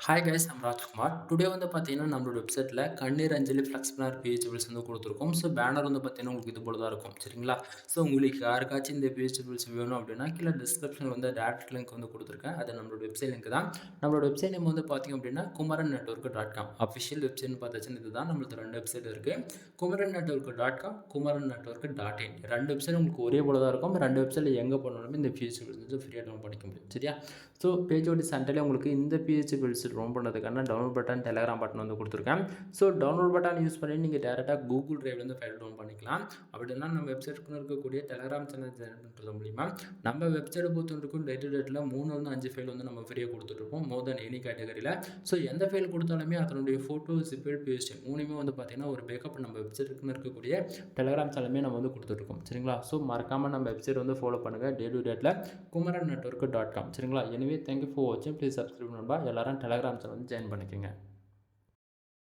Hi guys, I'm Rajkumar. Today வந்து பார்த்தீங்கன்னா, நம்மளோட வெப்சைட்ல கண்ணீர் அஞ்சலி ஃப்ளெக்ஸ் பேனர் பிஹெச்எபிள்ஸ் வந்து குடுத்துருக்கோம். ஸோ பேனர் வந்து பார்த்தீங்கன்னா, உங்களுக்கு இது போல தான் இருக்கும். சரிங்களா? ஸோ உங்களுக்கு யாருக்காச்சும் இந்த பிஹெச்எபிள்ஸ் வேணும் அப்படின்னா, கீழ டிஸ்கிரிப்ஷன்ல வந்து டைரக்ட் லிங்க் வந்து குடுத்துருக்கேன். அது நம்மளோட வெப்சைட் லிங்க் தான். நம்மளோட வெப்சைட் நேம் வந்து பார்த்தீங்க அப்படின்னா, kumaran.network.com. அஃபிஷியல் வெப்சைட்னு பார்த்தாச்சுன்னா இதுதான். நம்மளுக்கு 2 வெப்சைட் இருக்கு. kumarannetwork.com, kumarannetwork.in. 2 வெப்சைட் உங்களுக்கு ஒரே போல தான் இருக்கும். 2 வெப்சைட்ல எங்க போனாலுமே இந்த பிஹெச்எபிள்ஸ் வந்து ஃப்ரீயா டவுன்லோட் பண்ணிக்க முடியும். சரியா? ஸோ பேஜோட சென்டர்ல உங்களுக்கு இந்த பிஹெச்எபிள்ஸ் ரன் பண்ணுறதுக்கான டவுன்லோட் பட்டன், டெலகிராம் பட்டன் வந்து கொடுத்துருக்கேன். ஸோ டவுன்லோட் பட்டன் யூஸ் பண்ணி நீங்கள் டேரெக்டாக கூகுள் டிரைவ்லேருந்து ஃபைல் டவுன் பண்ணிக்கலாம். அப்படின்னா நம்ம வெப்சைட்டுக்குள்ள இருக்கக்கூடிய டெலகிராம் சேனல் ஜாயின் பண்ணுறது மூலிமா நம்ம வெப்சைட்டை பொறுத்தவரைக்கும் டேட்டில் 3 5 ஃபைல் வந்து நம்ம ஃப்ரீயாக கொடுத்துட்ருப்போம், மோர் தென் எனி கேட்டகரியில். ஸோ எந்த ஃபைல் கொடுத்தாலுமே அதனுடைய ஃபோட்டோ, ஜிப்பேட், பிஎஸ்டி மூணுமே வந்து பார்த்தீங்கன்னா ஒரு பேக்கப் நம்ம வெப்சைட்டுக்குன்னு இருக்கக்கூடிய டெலகிராம் சேனலுமே நம்ம வந்து கொடுத்துட்ருக்கோம். சரிங்களா? ஸோ மறக்காமல் நம்ம வெப்சைட் வந்து ஃபாலோ பண்ணுங்கள். டே டு டேட்டில் kumarannetwork.com. சரிங்களா? எனிவே தேங்க்யூ ஃபார் வாட்சிங். ப்ளீஸ் சப்ஸ்கிரைப் நண்பா. எல்லாரும் டெலகிராம் சேனல் வந்து ஜாயின் பண்ணிக்கோங்க.